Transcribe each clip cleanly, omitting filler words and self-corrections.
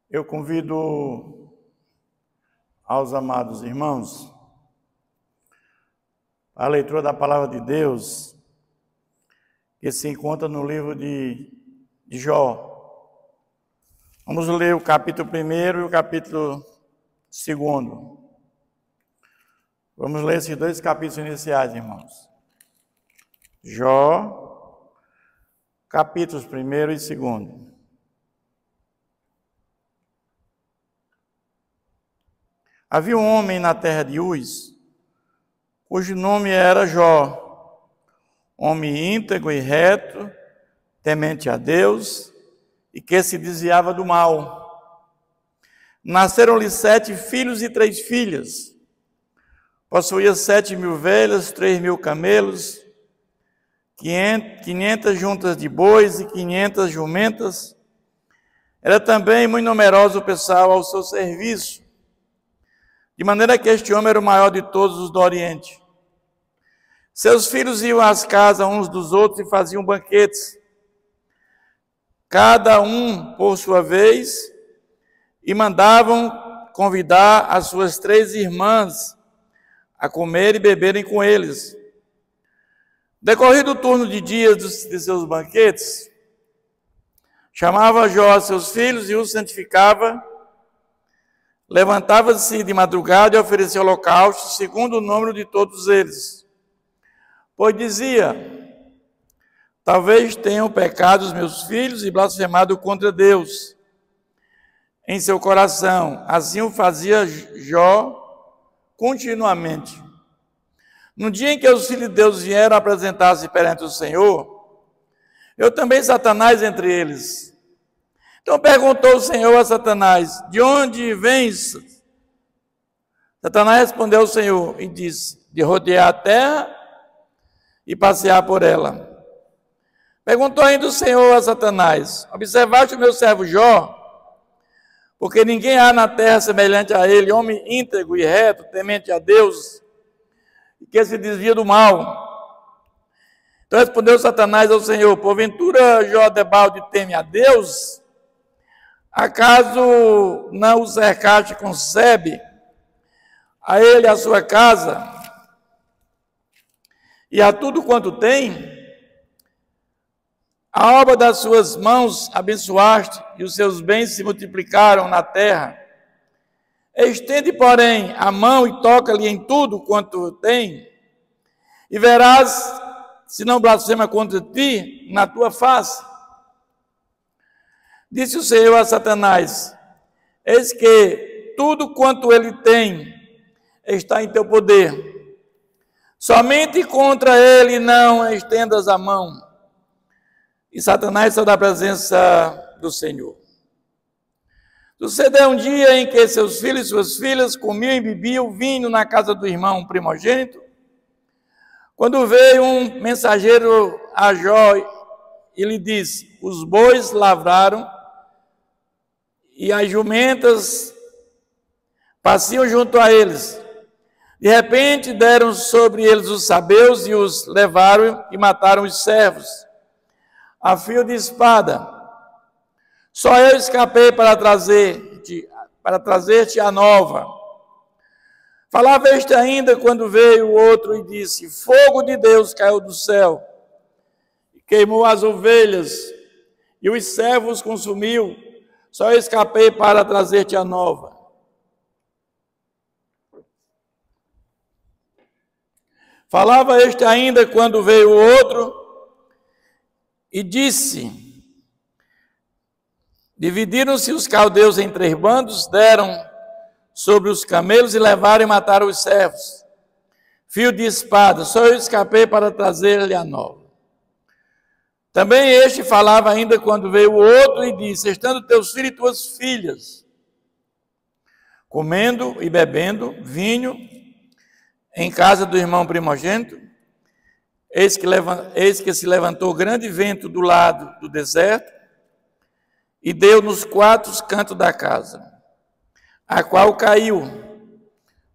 Eu convido aos amados irmãos a leitura da palavra de Deus, que se encontra no livro de Jó. Vamos ler o capítulo 1 e o capítulo 2. Vamos ler esses dois capítulos iniciais, irmãos. Jó, capítulos 1 e 2. Havia um homem na terra de Uz, cujo nome era Jó, homem íntegro e reto, temente a Deus, e que se desviava do mal. Nasceram-lhe 7 filhos e 3 filhas. Possuía 7.000 ovelhas, 3.000 camelos, 500 juntas de bois e 500 jumentas. Era também muito numeroso o pessoal ao seu serviço, de maneira que este homem era o maior de todos os do Oriente. Seus filhos iam às casas uns dos outros e faziam banquetes, cada um por sua vez, e mandavam convidar as suas 3 irmãs a comer e beberem com eles. Decorrido o turno de dias de seus banquetes, chamava Jó a seus filhos e os santificava. Levantava-se de madrugada e oferecia holocausto, segundo o número de todos eles. Pois dizia: talvez tenham pecado os meus filhos e blasfemado contra Deus em seu coração. Assim o fazia Jó continuamente. No dia em que os filhos de Deus vieram apresentar-se perante o Senhor, eu também Satanás entre eles. Então perguntou o Senhor a Satanás: de onde vens? Satanás respondeu ao Senhor e disse: de rodear a terra e passear por ela. Perguntou ainda o Senhor a Satanás: observaste o meu servo Jó? Porque ninguém há na terra semelhante a ele, homem íntegro e reto, temente a Deus, e que se desvia do mal. Então respondeu Satanás ao Senhor: porventura Jó debalde teme a Deus? Acaso não o cercaste com sebe, a ele a sua casa, e a tudo quanto tem? A obra das suas mãos abençoaste, e os seus bens se multiplicaram na terra. Estende, porém, a mão e toca-lhe em tudo quanto tem, e verás se não blasfema contra ti na tua face. Disse o Senhor a Satanás: eis que tudo quanto ele tem está em teu poder. Somente contra ele não estendas a mão. E Satanás saiu da presença do Senhor. Sucedeu um dia em que seus filhos e suas filhas comiam e bebiam vinho na casa do irmão primogênito, quando veio um mensageiro a Jó e lhe disse: os bois lavraram e as jumentas passiam junto a eles. De repente deram sobre eles os sabeus e os levaram e mataram os servos a fio de espada. Só eu escapei para trazer-te a nova. Falava este ainda quando veio o outro e disse: fogo de Deus caiu do céu e queimou as ovelhas e os servos consumiu. Só eu escapei para trazer-te a nova. Falava este ainda quando veio o outro e disse: dividiram-se os caldeus em 3 bandos, deram sobre os camelos e levaram e mataram os servos. Fio de espada, só eu escapei para trazer-lhe a nova. Também este falava ainda quando veio o outro e disse: estando teus filhos e tuas filhas comendo e bebendo vinho em casa do irmão primogênito, eis que se levantou grande vento do lado do deserto e deu nos 4 cantos da casa, a qual caiu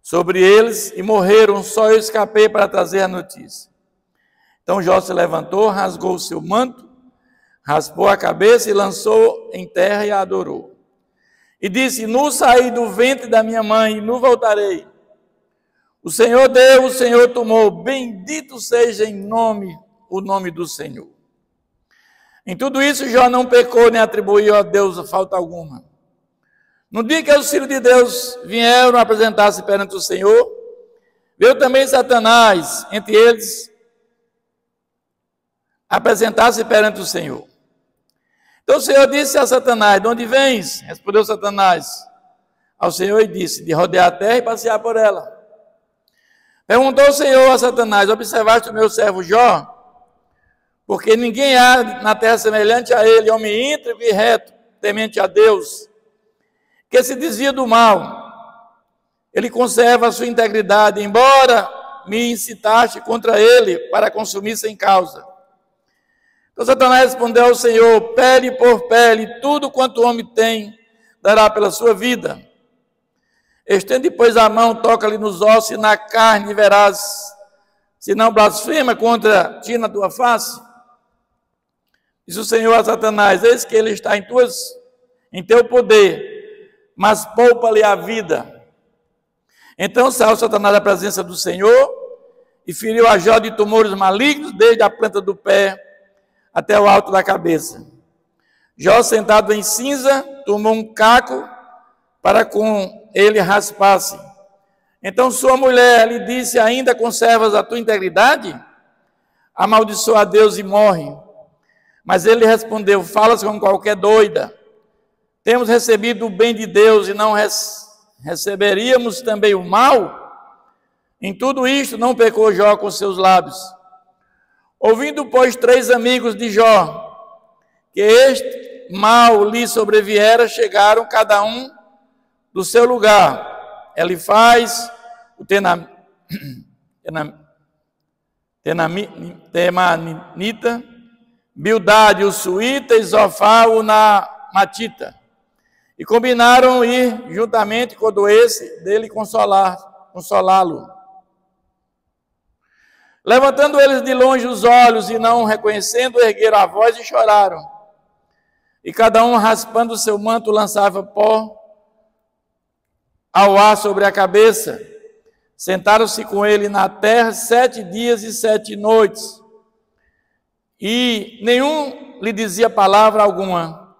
sobre eles e morreram. Só eu escapei para trazer a notícia. Então Jó se levantou, rasgou o seu manto, raspou a cabeça e lançou em terra e a adorou. e disse: nu saí do ventre da minha mãe e nu voltarei. O Senhor deu, o Senhor tomou, bendito seja o nome do Senhor. Em tudo isso, Jó não pecou nem atribuiu a Deus falta alguma. No dia que os filhos de Deus vieram apresentar-se perante o Senhor, veio também Satanás, entre eles, apresentar-se perante o Senhor. Então o Senhor disse a Satanás: de onde vens? Respondeu Satanás ao Senhor e disse: de rodear a terra e passear por ela. Perguntou o Senhor a Satanás: observaste o meu servo Jó? Porque ninguém há na terra semelhante a ele, homem íntegro e reto, temente a Deus, que se desvia do mal. Ele conserva a sua integridade, embora me incitaste contra ele para consumir sem causa. Então Satanás respondeu ao Senhor: pele por pele, tudo quanto o homem tem, dará pela sua vida. Estende, pois, a mão, toca-lhe nos ossos e na carne, e verás, se não blasfema contra ti na tua face. Diz o Senhor a Satanás: eis que ele está em teu poder, mas poupa-lhe a vida. Então saiu Satanás da presença do Senhor e feriu a Jó de tumores malignos, desde a planta do pé até o alto da cabeça. Jó, sentado em cinza, tomou um caco para com ele raspar-se. Então sua mulher lhe disse: ainda conservas a tua integridade? Amaldiçoa a Deus e morre. Mas ele respondeu: falas como qualquer doida. Temos recebido o bem de Deus e não receberíamos também o mal? Em tudo isto não pecou Jó com seus lábios. Ouvindo, pois, 3 amigos de Jó que este mal lhe sobreviera, chegaram cada um do seu lugar. Elifaz, o Temanita, Bildade, o Suíta, e Zofar, o Namatita. E combinaram ir juntamente quando esse dele consolá-lo. Levantando eles de longe os olhos e não reconhecendo, ergueram a voz e choraram. E cada um, raspando o seu manto, lançava pó ao ar sobre a cabeça. Sentaram-se com ele na terra 7 dias e 7 noites. E nenhum lhe dizia palavra alguma,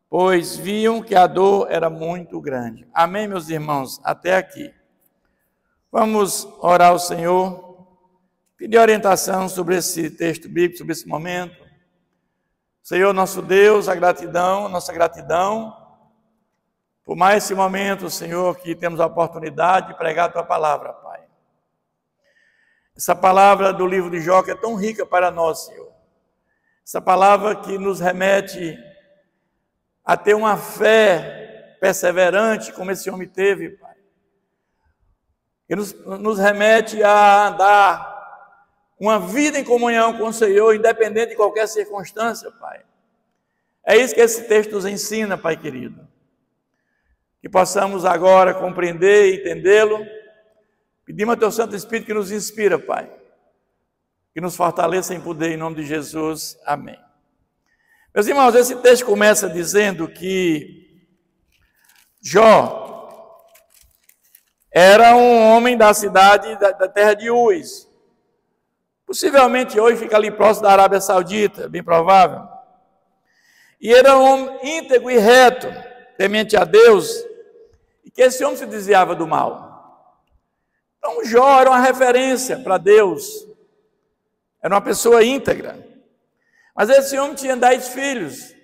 pois viam que a dor era muito grande. Amém, meus irmãos? Até aqui. Vamos orar ao Senhor, pedir orientação sobre esse texto bíblico, sobre esse momento. Senhor, nosso Deus, nossa gratidão, por mais esse momento, Senhor, que temos a oportunidade de pregar a Tua palavra, Pai. Essa palavra do livro de Jó que é tão rica para nós, Senhor. Essa palavra que nos remete a ter uma fé perseverante, como esse homem teve, Pai. Que nos remete a andar uma vida em comunhão com o Senhor, independente de qualquer circunstância, Pai. É isso que esse texto nos ensina, Pai querido. Que possamos agora compreender e entendê-lo. Pedimos ao Teu Santo Espírito que nos inspira, Pai. Que nos fortaleça em poder, em nome de Jesus. Amém. Meus irmãos, esse texto começa dizendo que Jó era um homem da cidade, da terra de Uz. Possivelmente hoje fica ali próximo da Arábia Saudita, bem provável. E era um homem íntegro e reto, temente a Deus, e que esse homem se desviava do mal. Então Jó era uma referência para Deus, era uma pessoa íntegra. Mas esse homem tinha 10 filhos,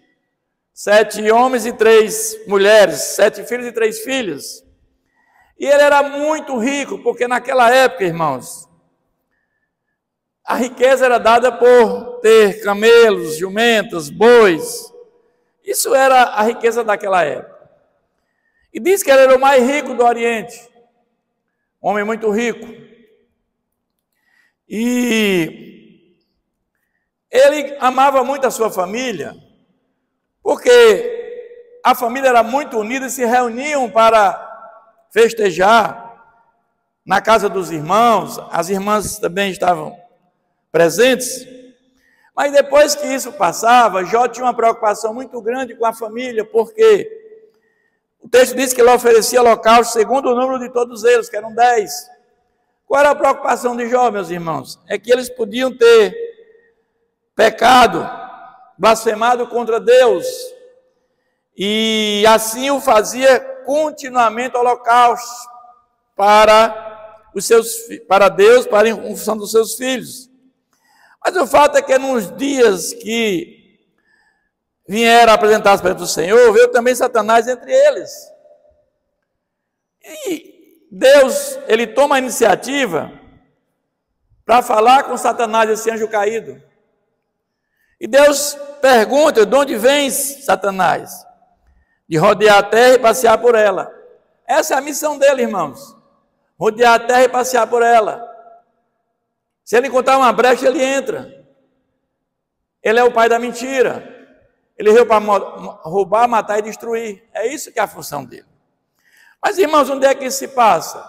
7 homens e 3 mulheres, 7 filhos e 3 filhas. E ele era muito rico, porque naquela época, irmãos, a riqueza era dada por ter camelos, jumentas, bois. Isso era a riqueza daquela época. E diz que ele era o mais rico do Oriente. Um homem muito rico. E ele amava muito a sua família, porque a família era muito unida e se reuniam para festejar na casa dos irmãos. As irmãs também estavam presentes. Mas depois que isso passava, Jó tinha uma preocupação muito grande com a família, porque O texto diz que ele oferecia holocausto segundo o número de todos eles, que eram 10. Qual era a preocupação de Jó, meus irmãos? É que eles podiam ter pecado, blasfemado contra Deus, e assim o fazia continuamente holocausto para Deus, para em função dos seus filhos. Mas o fato é que nos dias que vieram apresentar-se perante o Senhor, veio também Satanás entre eles. E Deus, ele toma a iniciativa para falar com Satanás, esse anjo caído. E Deus pergunta: de onde vens, Satanás? De rodear a terra e passear por ela. Essa é a missão dele, irmãos. Rodear a terra e passear por ela. Se ele encontrar uma brecha, ele entra. Ele é o pai da mentira. Ele veio para roubar, matar e destruir. É isso que é a função dele. Mas, irmãos, onde é que isso se passa?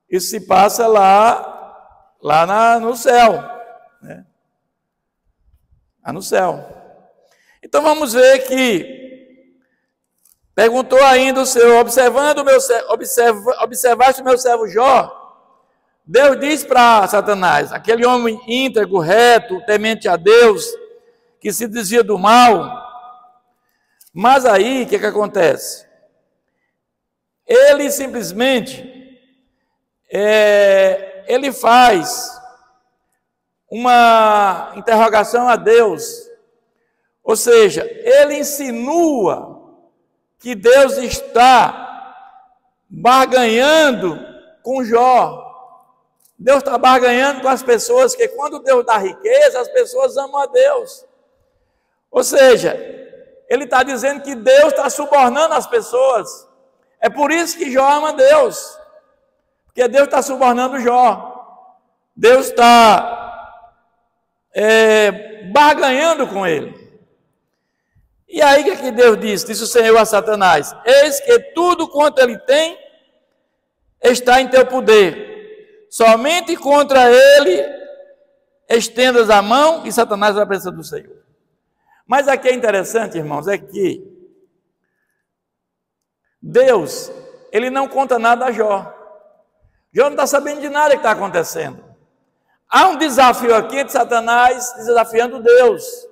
Isso se passa no céu. Né? Lá no céu. Então, vamos ver que perguntou ainda o Senhor: observaste o meu servo Jó? Deus diz para Satanás, aquele homem íntegro, reto, temente a Deus, que se desvia do mal. Mas aí, o que acontece? Ele simplesmente, ele faz uma interrogação a Deus, ou seja, ele insinua que Deus está barganhando com Jó. Deus está barganhando com as pessoas, que quando Deus dá riqueza, as pessoas amam a Deus. Ou seja, ele está dizendo que Deus está subornando as pessoas. É por isso que Jó ama Deus, porque Deus está subornando Jó. Deus está barganhando com ele. E aí o que Deus disse? Disse o Senhor a Satanás: eis que tudo quanto ele tem está em teu poder, somente contra ele estendas a mão. E Satanás vai à presença do Senhor. Mas aqui é interessante, irmãos, é que Deus, ele não conta nada a Jó. Jó não está sabendo de nada que está acontecendo. Há um desafio aqui entre Satanás desafiando Deus.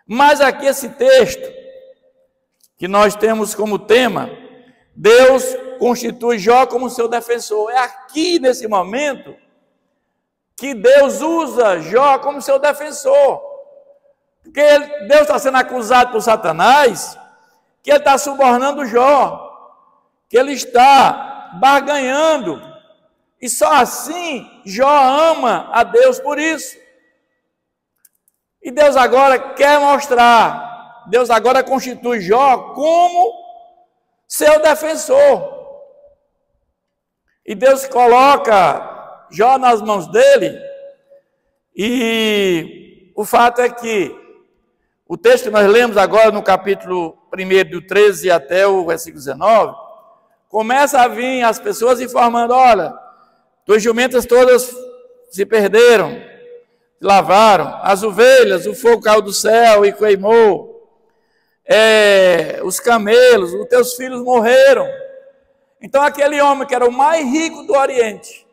Mas aqui esse texto, que nós temos como tema, Deus constitui Jó como seu defensor. É aqui, nesse momento, que Deus usa Jó como seu defensor. Porque Deus está sendo acusado por Satanás, que ele está subornando Jó, que ele está barganhando, e só assim Jó ama a Deus por isso. E Deus agora quer mostrar, Deus agora constitui Jó como seu defensor. E Deus coloca Jó nas mãos dele, e o fato é que o texto que nós lemos agora no capítulo 1, do 13 até o versículo 19, começa a vir as pessoas informando: olha, tuas jumentas todas se perderam, se lavaram, as ovelhas, o fogo caiu do céu e queimou, os camelos, os teus filhos morreram. Então aquele homem que era o mais rico do Oriente,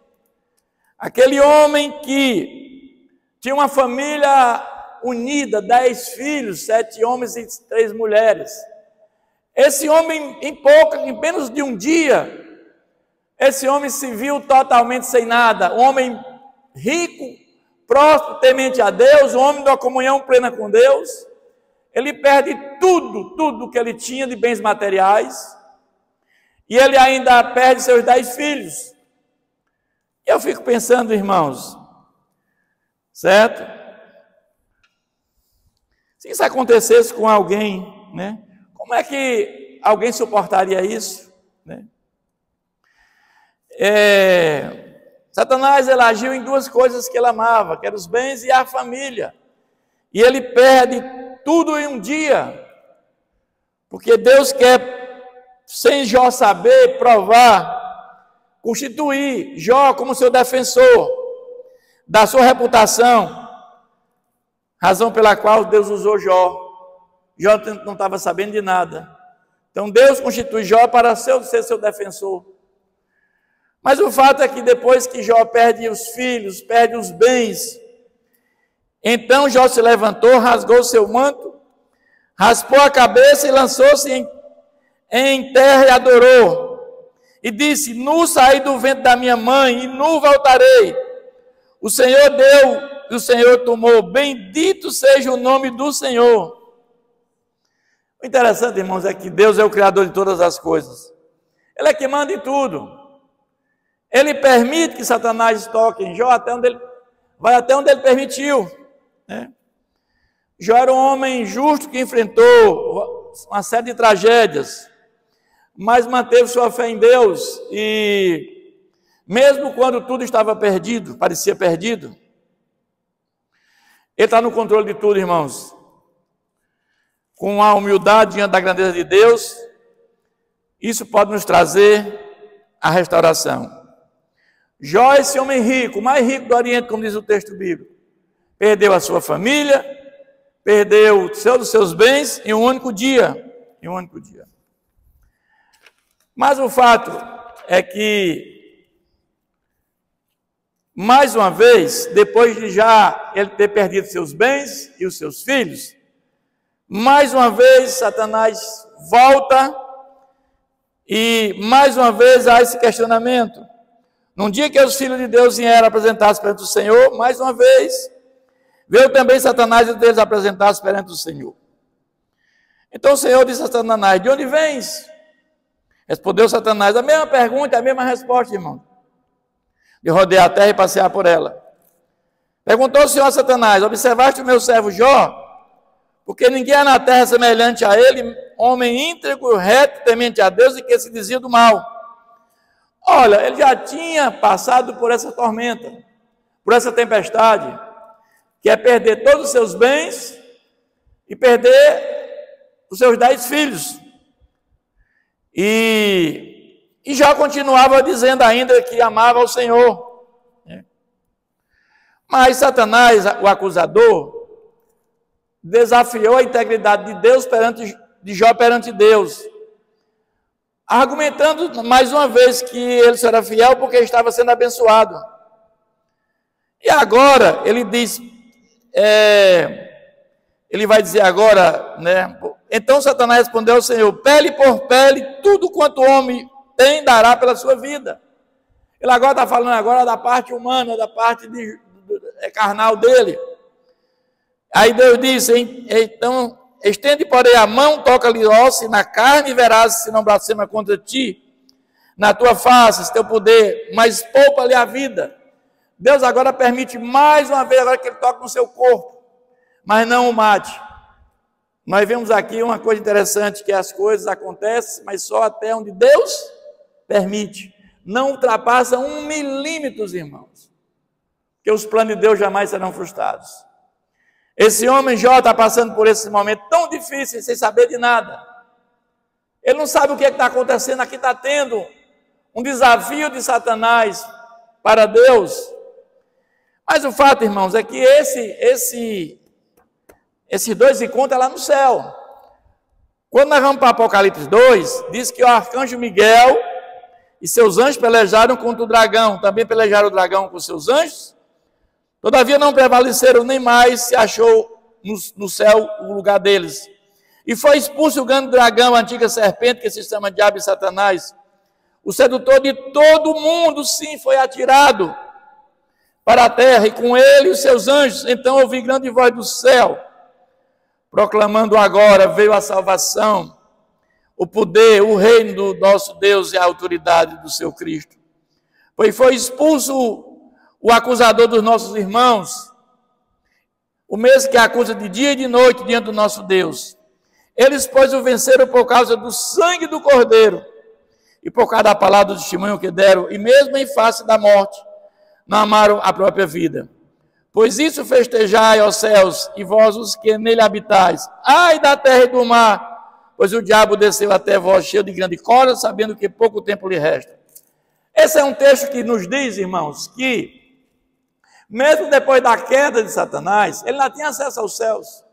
aquele homem que tinha uma família unida, 10 filhos, 7 homens e 3 mulheres. Esse homem, em menos de um dia, esse homem se viu totalmente sem nada. Um homem rico, próspero, temente a Deus, um homem de uma comunhão plena com Deus. Ele perde tudo que ele tinha de bens materiais, e ele ainda perde seus 10 filhos. E eu fico pensando, irmãos, certo? Se isso acontecesse com alguém, né? Como é que alguém suportaria isso? Né? Satanás, ele agiu em 2 coisas que ele amava, que eram os bens e a família. E ele perde tudo em um dia, porque Deus quer, sem Jó saber, provar, constituir Jó como seu defensor da sua reputação. Razão pela qual Deus usou Jó. Jó não estava sabendo de nada. Então Deus constitui Jó para ser seu defensor. Mas o fato é que depois que Jó perde os filhos, perde os bens, então Jó se levantou, rasgou seu manto, raspou a cabeça e lançou-se em terra e adorou. E disse: nu saí do ventre da minha mãe e nu voltarei. O Senhor deu e o Senhor tomou. Bendito seja o nome do Senhor. O interessante, irmãos, é que Deus é o Criador de todas as coisas. Ele é que manda em tudo. Ele permite que Satanás toque em Jó vai até onde ele permitiu, né? Jó era um homem justo que enfrentou uma série de tragédias, mas manteve sua fé em Deus e, mesmo quando tudo estava perdido, parecia perdido, ele está no controle de tudo, irmãos. Com a humildade diante da grandeza de Deus, isso pode nos trazer a restauração. Jó, esse homem rico, o mais rico do Oriente, como diz o texto bíblico, perdeu a sua família, perdeu os seus bens em um único dia. Em um único dia. Mas o fato é que, mais uma vez, depois de já ele ter perdido seus bens e os seus filhos, mais uma vez Satanás volta e mais uma vez há esse questionamento. Num dia que os filhos de Deus vieram apresentar-se perante o Senhor, mais uma vez, veio também Satanás e deles apresentar-se perante o Senhor. Então o Senhor disse a Satanás: de onde vens? Respondeu Satanás, a mesma pergunta, a mesma resposta, irmão. De rodear a terra e passear por ela. Perguntou o Senhor a Satanás: observaste o meu servo Jó? Porque ninguém há na terra semelhante a ele, homem íntegro, reto, temente a Deus e que se desvia do mal. Olha, ele já tinha passado por essa tormenta, por essa tempestade, que é perder todos os seus bens e perder os seus 10 filhos. E já continuava dizendo ainda que amava o Senhor. Mas Satanás, o acusador, desafiou a integridade de Deus de Jó perante Deus, argumentando mais uma vez que ele será fiel porque estava sendo abençoado. E agora ele diz, ele vai dizer agora, né? Então Satanás respondeu ao Senhor: pele por pele, tudo quanto o homem tem dará pela sua vida. Ele agora está falando agora da parte humana, da parte carnal dele. Aí Deus disse: então estende, porém, a mão, toca-lhe osso na carne e verás se não blasfema contra ti na tua face, se teu poder, mas poupa-lhe a vida. Deus agora permite mais uma vez agora que ele toque no seu corpo, mas não o mate. Nós vemos aqui uma coisa interessante, que as coisas acontecem, mas só até onde Deus permite. Não ultrapassa 1 milímetro, irmãos, porque os planos de Deus jamais serão frustrados. Esse homem Jó está passando por esse momento tão difícil, sem saber de nada. Ele não sabe o que está acontecendo. Aqui está tendo um desafio de Satanás para Deus. Mas o fato, irmãos, é que esses dois encontros é lá no céu. Quando nós vamos para Apocalipse 2, diz que o arcanjo Miguel e seus anjos pelejaram contra o dragão. Também pelejaram o dragão com seus anjos. Todavia não prevaleceram, nem mais se achou no céu o lugar deles. E foi expulso o grande dragão, a antiga serpente, que se chama Diabo e Satanás. O sedutor de todo o mundo, sim, foi atirado para a terra, e com ele os seus anjos. Então ouvi grande voz do céu, proclamando agora: veio a salvação, o poder, o reino do nosso Deus e a autoridade do seu Cristo. Pois foi expulso o acusador dos nossos irmãos, o mesmo que acusa de dia e de noite diante do nosso Deus. Eles, pois, o venceram por causa do sangue do Cordeiro e por causa da palavra do testemunho que deram, e mesmo em face da morte, não amaram a própria vida. Pois isso festejai, ó céus, e vós os que nele habitais. Ai da terra e do mar, pois o diabo desceu até vós cheio de grande cólera, sabendo que pouco tempo lhe resta. Esse é um texto que nos diz, irmãos, que mesmo depois da queda de Satanás, ele não tinha acesso aos céus.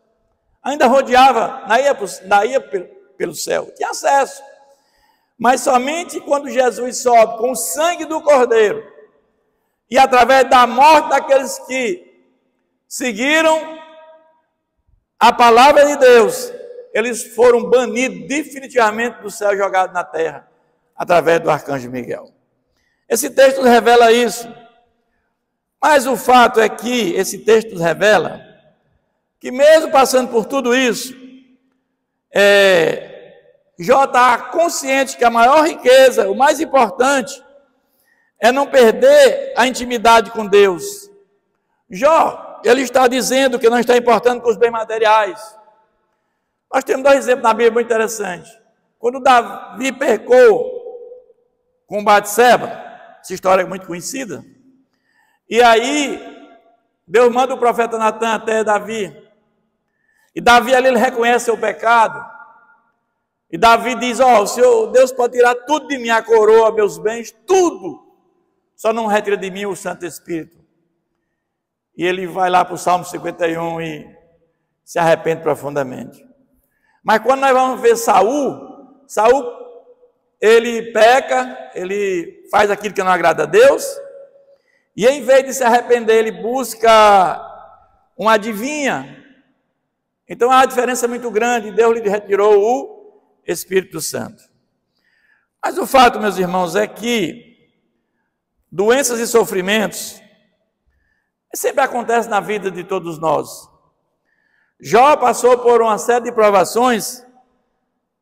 Ainda rodeava, ainda ia pelo céu. Tinha acesso. Mas somente quando Jesus sobe com o sangue do Cordeiro e através da morte daqueles que seguiram a palavra de Deus, eles foram banidos definitivamente do céu e jogados na terra, através do arcanjo Miguel. Esse texto revela isso. Mas o fato é que esse texto revela que mesmo passando por tudo isso, Jó está consciente que a maior riqueza, o mais importante, é não perder a intimidade com Deus. Jó, ele está dizendo que não está importando com os bens materiais. Nós temos dois exemplos na Bíblia muito interessantes. Quando Davi pecou com Batseba, essa história é muito conhecida, e aí Deus manda o profeta Natan até Davi, e Davi ali ele reconhece seu pecado, e Davi diz, o Senhor, Deus pode tirar tudo de mim, a coroa, meus bens, tudo, só não retira de mim o Santo Espírito. E ele vai lá para o Salmo 51 e se arrepende profundamente. Mas quando nós vamos ver Saul, ele peca, ele faz aquilo que não agrada a Deus, e em vez de se arrepender, ele busca uma adivinha. Então há uma diferença muito grande, Deus lhe retirou o Espírito Santo. Mas o fato, meus irmãos, é que doenças e sofrimentos sempre acontecem na vida de todos nós. Jó passou por uma série de provações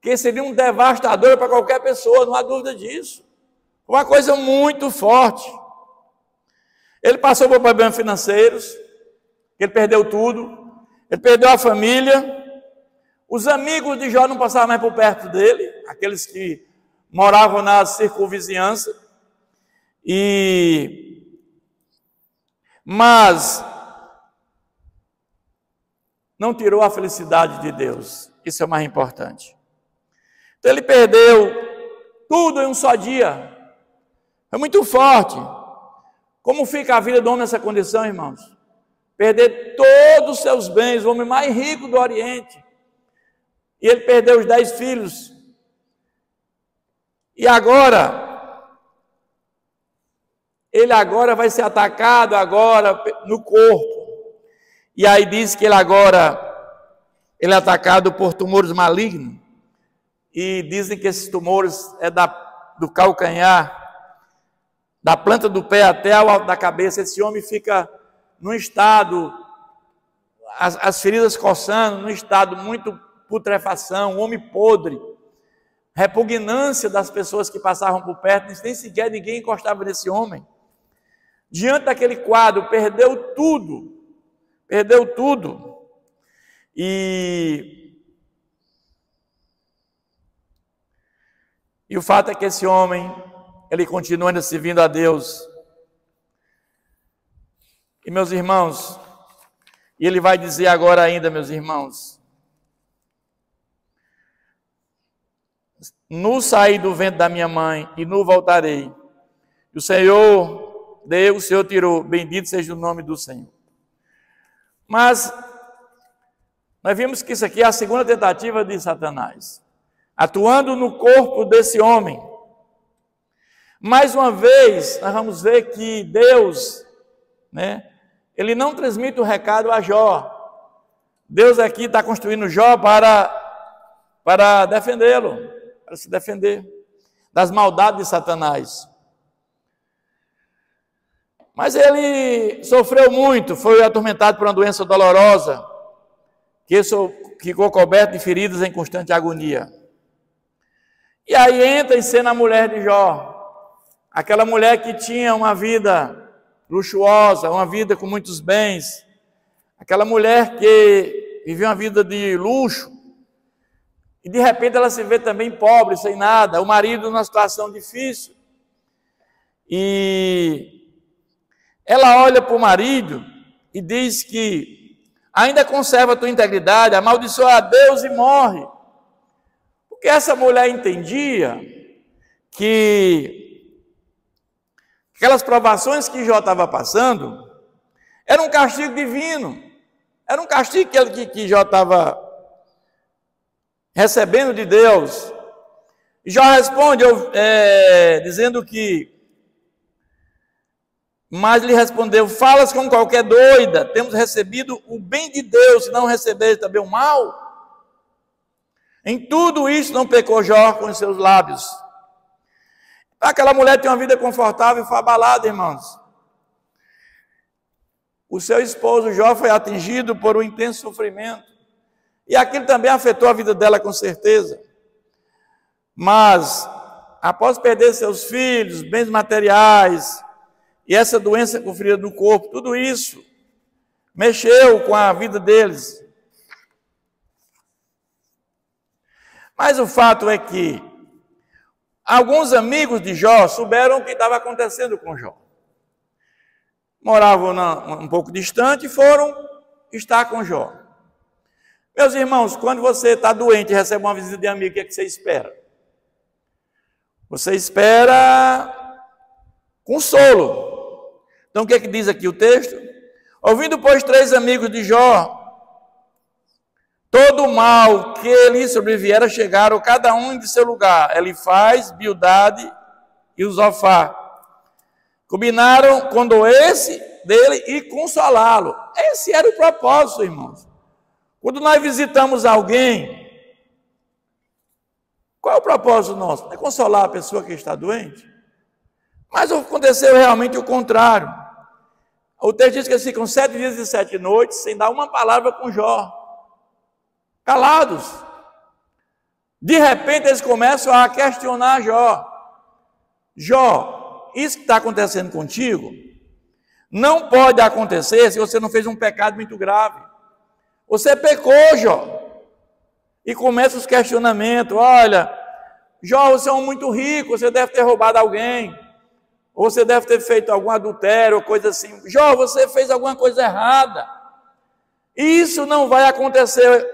que seriam devastadoras para qualquer pessoa, não há dúvida disso. Uma coisa muito forte. Ele passou por problemas financeiros, ele perdeu tudo, ele perdeu a família, os amigos de Jó não passavam mais por perto dele, aqueles que moravam na circunvizinhança, mas não tirou a felicidade de Deus, isso é o mais importante. Então ele perdeu tudo em um só dia, é muito forte. Como fica a vida do homem nessa condição, irmãos? Perder todos os seus bens, o homem mais rico do Oriente, e ele perdeu os 10 filhos, e ele agora vai ser atacado no corpo, e aí diz que ele é atacado por tumores malignos, e dizem que esses tumores é do calcanhar, da planta do pé até ao alto da cabeça. Esse homem fica num estado, as feridas coçando, num estado muito putrefação, um homem podre, repugnância das pessoas que passavam por perto, nem sequer ninguém encostava nesse homem. Diante daquele quadro, perdeu tudo, e o fato é que esse homem, ele continua ainda servindo a Deus. E meus irmãos, e ele vai dizer agora ainda, meus irmãos, no saí do ventre da minha mãe e no voltarei. E o Senhor deu, o Senhor tirou, bendito seja o nome do Senhor. Mas nós vimos que isso aqui é a segunda tentativa de Satanás, atuando no corpo desse homem. Mais uma vez, nós vamos ver que Deus, ele não transmite o recado a Jó. Deus aqui está construindo Jó para defendê-lo, para se defender das maldades de Satanás. Mas ele sofreu muito, foi atormentado por uma doença dolorosa, que ficou coberto de feridas em constante agonia. E aí entra em cena a mulher de Jó, aquela mulher que tinha uma vida luxuosa, uma vida com muitos bens, aquela mulher que vivia uma vida de luxo, e de repente ela se vê também pobre, sem nada, o marido numa situação difícil, e ela olha para o marido e diz que ainda conserva a tua integridade, amaldiçoa a Deus e morre. Porque essa mulher entendia que aquelas provações que Jó estava passando era um castigo divino, era um castigo que Jó estava recebendo de Deus. Jó responde dizendo que, mas lhe respondeu: falas como qualquer doida, temos recebido o bem de Deus, se não receberes também o mal. Em tudo isso não pecou Jó com os seus lábios. Aquela mulher tem uma vida confortável e foi abalada, irmãos. O seu esposo Jó foi atingido por um intenso sofrimento. E aquilo também afetou a vida dela com certeza. Mas, após perder seus filhos, bens materiais, e essa doença conferida no corpo, tudo isso mexeu com a vida deles. Mas o fato é que alguns amigos de Jó souberam o que estava acontecendo com Jó. Moravam um pouco distante e foram estar com Jó. Meus irmãos, quando você está doente e recebe uma visita de amigo, o que é que você espera? Você espera consolo. Então o que é que diz aqui o texto? Ouvindo, pois, 3 amigos de Jó, todo o mal que lhe sobreviera chegaram, cada um de seu lugar, Elifaz, Bildade e Zofar. Combinaram condoer-se dele e consolá-lo. Esse era o propósito, irmãos. Quando nós visitamos alguém, qual é o propósito nosso? É consolar a pessoa que está doente? Mas aconteceu realmente o contrário. O texto diz que eles ficam 7 dias e 7 noites sem dar uma palavra com Jó. Calados. De repente eles começam a questionar Jó. Jó, isso que está acontecendo contigo não pode acontecer se você não fez um pecado muito grave. Você pecou, Jó. E começa os questionamentos. Olha, Jó, você é um muito rico, você deve ter roubado alguém. Ou você deve ter feito algum adultério, ou coisa assim. Jó, você fez alguma coisa errada. Isso não vai acontecer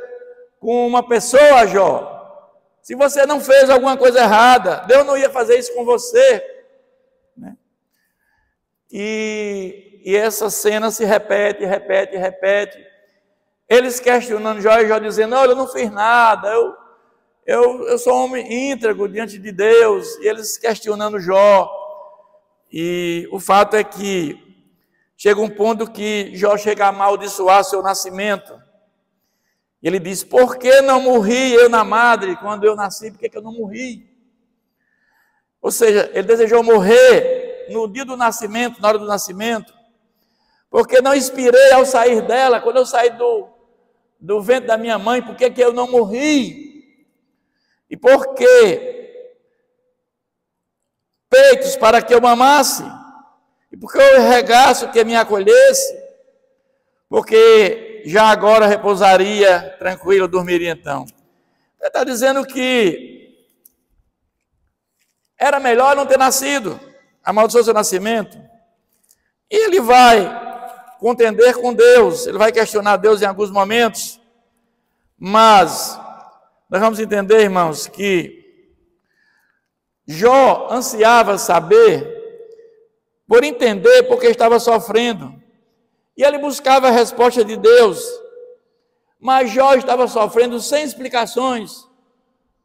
com uma pessoa, Jó. Se você não fez alguma coisa errada, Deus não ia fazer isso com você. Né? E essa cena se repete. Eles questionando Jó e Jó dizendo: olha, eu não fiz nada, eu sou um homem íntegro diante de Deus. E eles questionando Jó. E o fato é que chega um ponto que Jó chega a amaldiçoar seu nascimento. Ele diz: por que não morri eu na madre? Quando eu nasci, por que eu não morri? Ou seja, ele desejou morrer no dia do nascimento, na hora do nascimento, porque não expirei ao sair dela. Quando eu saí do ventre da minha mãe, por que eu não morri? E por que peitos para que eu mamasse? E por que eu regaço que me acolhesse? Porque já agora repousaria tranquilo, dormiria então. Ele está dizendo que era melhor não ter nascido, amaldiçoou seu nascimento. E ele vai contender com Deus, ele vai questionar Deus em alguns momentos, mas nós vamos entender, irmãos, que Jó ansiava saber, por entender porque estava sofrendo, e ele buscava a resposta de Deus, mas Jó estava sofrendo sem explicações.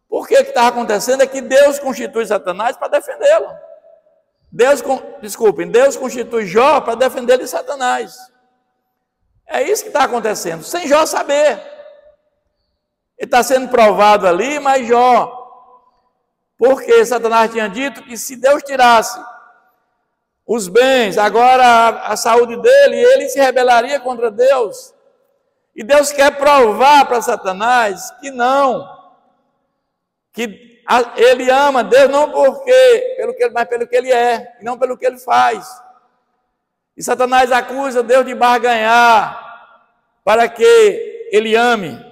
Por que estava acontecendo? É que Deus constitui Satanás para defendê-lo. Deus constitui Jó para defender de Satanás. É isso que está acontecendo, sem Jó saber. Ele está sendo provado ali, mas Jó, porque Satanás tinha dito que se Deus tirasse os bens, agora a saúde dele, ele se rebelaria contra Deus. E Deus quer provar para Satanás que não, que ele ama Deus não mas pelo que ele é, e não pelo que ele faz. E Satanás acusa Deus de barganhar para que ele ame.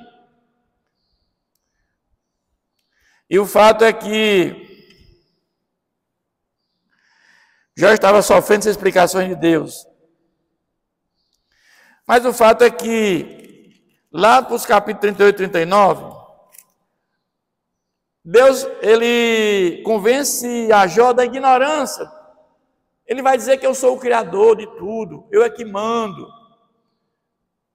E o fato é que Jó estava sofrendo sem explicações de Deus. Mas o fato é que, lá para os capítulos 38 e 39, Deus, ele convence a Jó da ignorância. Ele vai dizer que eu sou o criador de tudo, eu é que mando.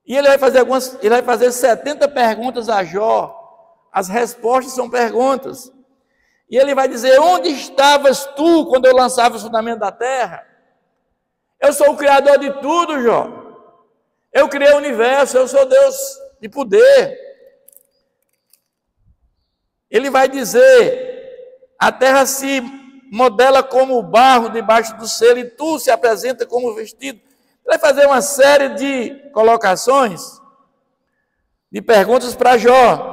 E ele vai fazer 70 perguntas a Jó, as respostas são perguntas. E ele vai dizer: onde estavas tu quando eu lançava o fundamento da terra? Eu sou o criador de tudo, Jó. Eu criei o universo, eu sou Deus de poder. Ele vai dizer: a terra se modela como o barro debaixo do selo e tu se apresenta como o vestido. Ele vai fazer uma série de colocações, de perguntas para Jó.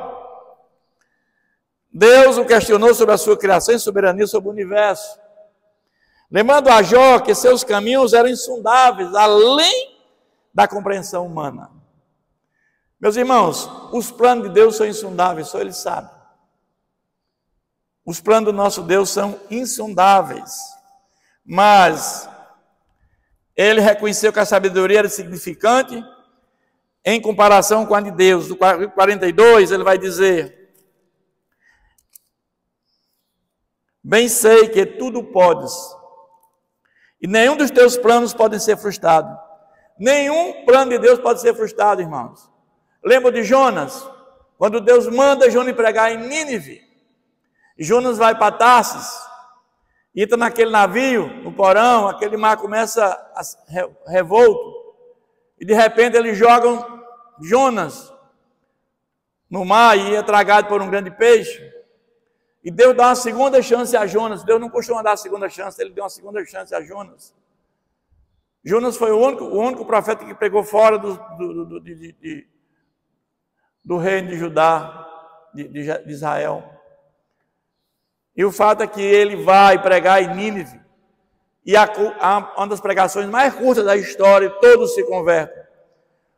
Deus o questionou sobre a sua criação e soberania sobre o universo, lembrando a Jó que seus caminhos eram insondáveis, além da compreensão humana. Meus irmãos, os planos de Deus são insondáveis, só Ele sabe. Os planos do nosso Deus são insondáveis, mas ele reconheceu que a sabedoria era significante em comparação com a de Deus. No 42 ele vai dizer: bem sei que tudo podes, e nenhum dos teus planos pode ser frustrado. Nenhum plano de Deus pode ser frustrado, irmãos. Lembra de Jonas? Quando Deus manda Jonas pregar em Nínive, Jonas vai para Tarsis, entra naquele navio, no porão, aquele mar começa a revolto, e de repente eles jogam Jonas no mar e é tragado por um grande peixe. E Deus dá uma segunda chance a Jonas. Deus não costuma dar a segunda chance, Ele deu uma segunda chance a Jonas. Jonas foi o único profeta que pregou fora do reino de Judá, de Israel. E o fato é que ele vai pregar em Nínive, e uma das pregações mais curtas da história, e todos se convertem.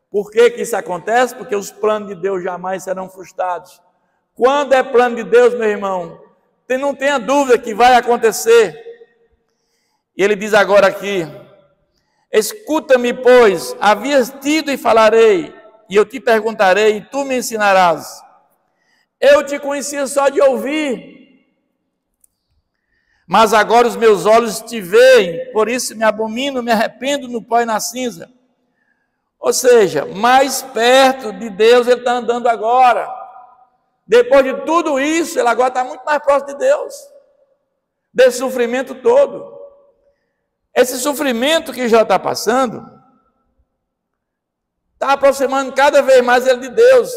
Por que isso acontece? Porque os planos de Deus jamais serão frustrados. Quando é plano de Deus, meu irmão, não tenha dúvida que vai acontecer. E ele diz agora aqui: escuta-me, pois, havias tido e falarei, e eu te perguntarei, e tu me ensinarás. Eu te conhecia só de ouvir, mas agora os meus olhos te veem, por isso me abomino, me arrependo no pó e na cinza. Ou seja, mais perto de Deus ele está andando agora. Depois de tudo isso, ele agora está muito mais próximo de Deus, desse sofrimento todo. Esse sofrimento que já está passando, está aproximando cada vez mais ele de Deus.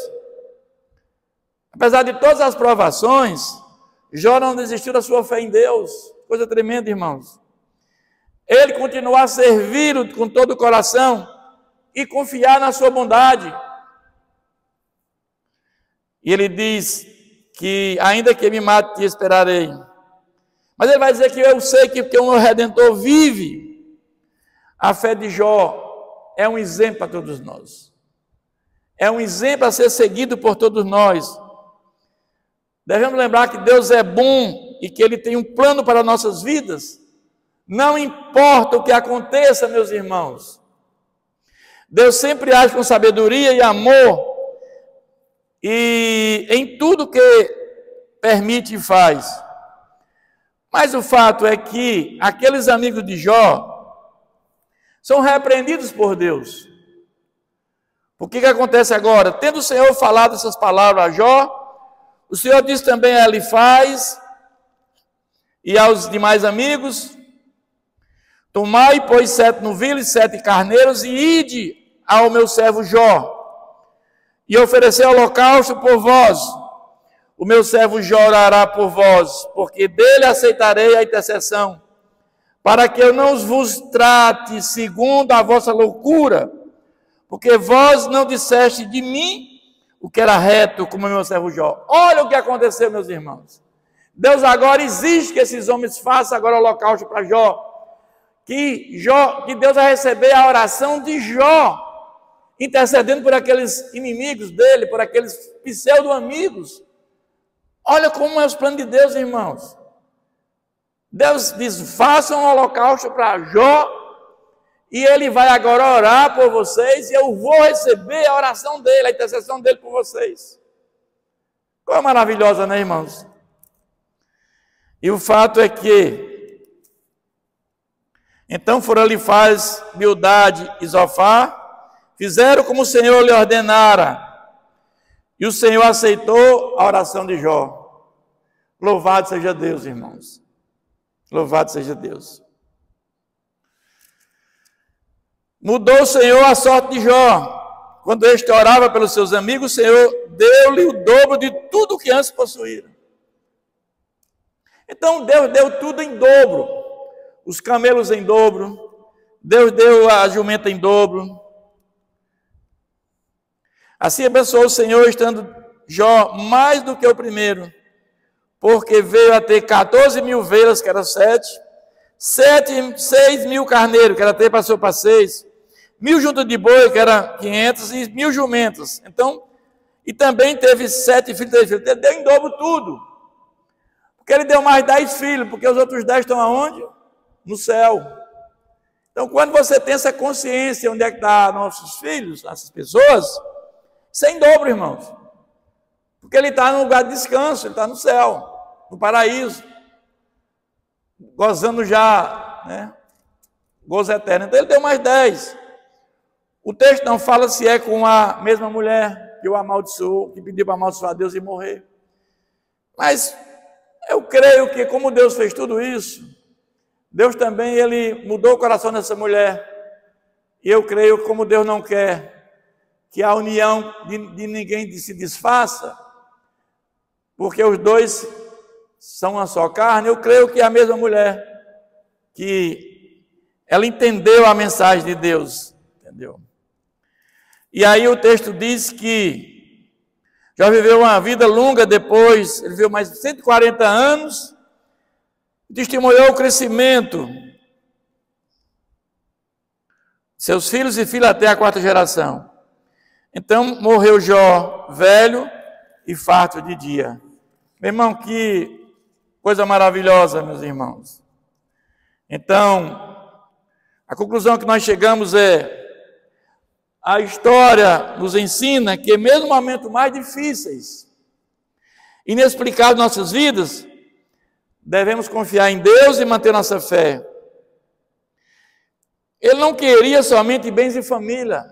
Apesar de todas as provações, Jó não desistiu da sua fé em Deus. Coisa tremenda, irmãos. Ele continuou a servi-lo com todo o coração e confiar na sua bondade. E ele diz que ainda que me mate, te esperarei. Mas ele vai dizer que eu sei que porque o meu Redentor vive. A fé de Jó é um exemplo para todos nós. É um exemplo a ser seguido por todos nós. Devemos lembrar que Deus é bom e que Ele tem um plano para nossas vidas. Não importa o que aconteça, meus irmãos. Deus sempre age com sabedoria e amor. E em tudo que permite e faz. Mas o fato é que aqueles amigos de Jó são repreendidos por Deus. O que acontece agora? Tendo o Senhor falado essas palavras a Jó, o Senhor diz também a Elifaz e aos demais amigos: tomai, pois, 7 novilhos, 7 carneiros, e ide ao meu servo Jó, e oferecer holocausto por vós. O meu servo Jó orará por vós, porque dele aceitarei a intercessão, para que eu não vos trate segundo a vossa loucura, porque vós não disseste de mim o que era reto, como meu servo Jó. Olha o que aconteceu, meus irmãos. Deus agora exige que esses homens façam agora holocausto para Jó. Que Deus vai receber a oração de Jó, intercedendo por aqueles inimigos dele, por aqueles pseudo-amigos. Olha como é os planos de Deus, irmãos. Deus diz: façam um holocausto para Jó, e ele vai agora orar por vocês, e eu vou receber a oração dele, a intercessão dele por vocês. Coisa maravilhosa, né, irmãos? E o fato é que, então foram Elifaz, Bildade e Zofar, fizeram como o Senhor lhe ordenara. E o Senhor aceitou a oração de Jó. Louvado seja Deus, irmãos. Louvado seja Deus. Mudou o Senhor a sorte de Jó. Quando este orava pelos seus amigos, o Senhor deu-lhe o dobro de tudo que antes possuíra. Então Deus deu tudo em dobro. Os camelos em dobro. Deus deu a jumenta em dobro. Assim abençoou o Senhor, estando Jó mais do que o primeiro, porque veio a ter 14 mil ovelhas, que era 6 mil carneiros, que era 3, passou para 6, 1.000 juntas de boi, que era 500, e 1.000 jumentas. Então, e também teve 7 filhos, 3 filhos. Ele deu em dobro tudo. Porque ele deu mais 10 filhos, porque os outros 10 estão aonde? No céu. Então, quando você tem essa consciência, onde é que estão nossos filhos, essas pessoas, sem dobro, irmãos. Porque ele está no lugar de descanso, ele está no céu, no paraíso, gozando já, né? Gozo eterno. Então ele deu mais 10. O texto não fala se é com a mesma mulher que o amaldiçoou, que pediu para amaldiçoar Deus e morrer. Mas eu creio que como Deus fez tudo isso, Deus também ele mudou o coração dessa mulher. E eu creio que como Deus não quer que a união de ninguém se desfaça, porque os dois são uma só carne, eu creio que é a mesma mulher, que ela entendeu a mensagem de Deus, entendeu? E aí o texto diz que já viveu uma vida longa depois, ele viveu mais de 140 anos, testemunhou o crescimento de seus filhos e filhas até a 4ª geração. Então morreu Jó, velho e farto de dia. Meu irmão, que coisa maravilhosa, meus irmãos. Então, a conclusão que nós chegamos é: a história nos ensina que mesmo nos momentos mais difíceis, inexplicáveis de nossas vidas, devemos confiar em Deus e manter nossa fé. Ele não queria somente bens e família,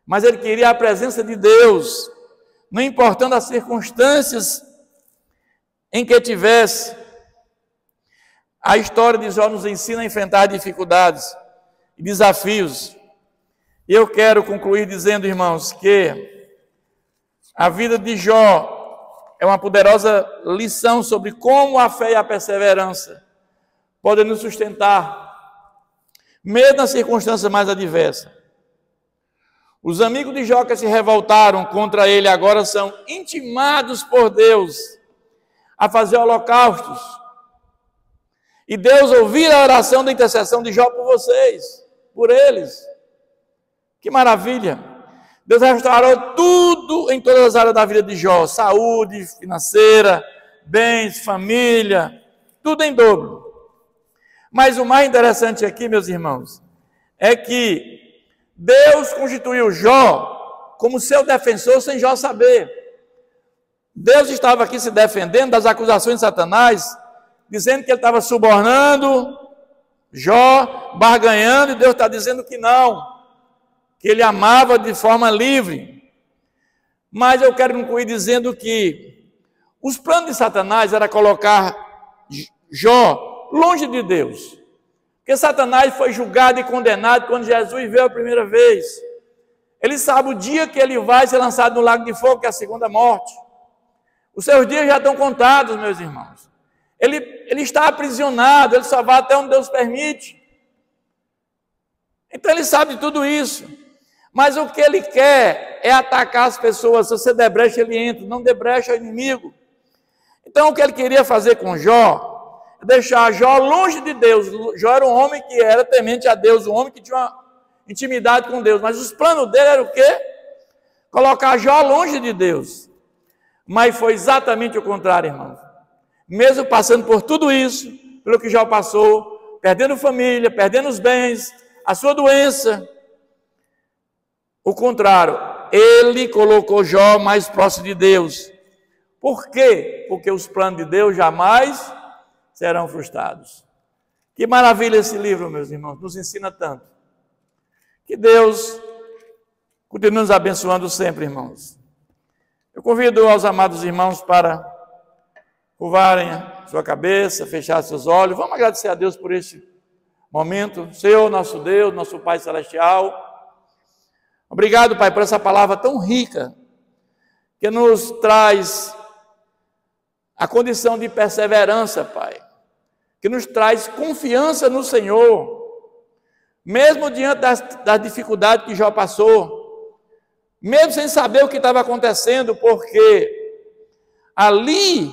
mas ele queria a presença de Deus, não importando as circunstâncias em que tivesse. A história de Jó nos ensina a enfrentar dificuldades e desafios. E eu quero concluir dizendo, irmãos, que a vida de Jó é uma poderosa lição sobre como a fé e a perseverança podem nos sustentar, mesmo nas circunstâncias mais adversas. Os amigos de Jó que se revoltaram contra ele agora são intimados por Deus a fazer holocaustos. E Deus ouvir a oração da intercessão de Jó por vocês, por eles. Que maravilha! Deus restaurou tudo em todas as áreas da vida de Jó: saúde, financeira, bens, família, tudo em dobro. Mas o mais interessante aqui, meus irmãos, é que Deus constituiu Jó como seu defensor sem Jó saber. Deus estava aqui se defendendo das acusações de Satanás, dizendo que ele estava subornando Jó, barganhando, e Deus está dizendo que não, que ele amava de forma livre. Mas eu quero concluir dizendo que os planos de Satanás era colocar Jó longe de Deus. Porque Satanás foi julgado e condenado quando Jesus veio a primeira vez. Ele sabe o dia que ele vai ser lançado no lago de fogo, que é a segunda morte. Os seus dias já estão contados, meus irmãos. Ele está aprisionado, ele só vai até onde Deus permite. Então ele sabe de tudo isso. Mas o que ele quer é atacar as pessoas. Se você der brecha, ele entra. Não der brecha, é o inimigo. Então o que ele queria fazer com Jó, deixar Jó longe de Deus. Jó era um homem que era temente a Deus, um homem que tinha uma intimidade com Deus, mas os planos dele eram o quê? Colocar Jó longe de Deus. Mas foi exatamente o contrário, irmãos. Mesmo passando por tudo isso, pelo que Jó passou, perdendo família, perdendo os bens, a sua doença, o contrário, ele colocou Jó mais próximo de Deus. Por quê? Porque os planos de Deus jamais serão frustrados. Que maravilha esse livro, meus irmãos, nos ensina tanto. Que Deus continue nos abençoando sempre, irmãos. Eu convido aos amados irmãos para curvarem a sua cabeça, fechar seus olhos. Vamos agradecer a Deus por este momento. Senhor, nosso Deus, nosso Pai Celestial. Obrigado, Pai, por essa palavra tão rica, que nos traz a condição de perseverança, Pai. Que nos traz confiança no Senhor. Mesmo diante das dificuldades que Jó passou. Mesmo sem saber o que estava acontecendo, porque ali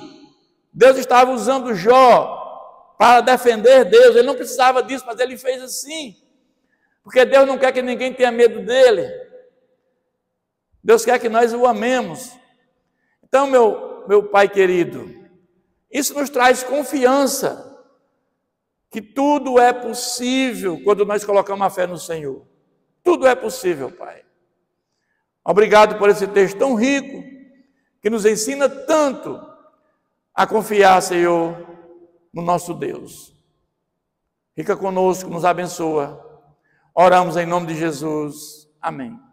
Deus estava usando Jó para defender Deus. Ele não precisava disso, mas ele fez assim. Porque Deus não quer que ninguém tenha medo dele. Deus quer que nós o amemos. Então, meu Pai querido, isso nos traz confiança, que tudo é possível quando nós colocamos a fé no Senhor. Tudo é possível, Pai. Obrigado por esse texto tão rico, que nos ensina tanto a confiar, Senhor, no nosso Deus. Fica conosco, nos abençoa. Oramos em nome de Jesus. Amém.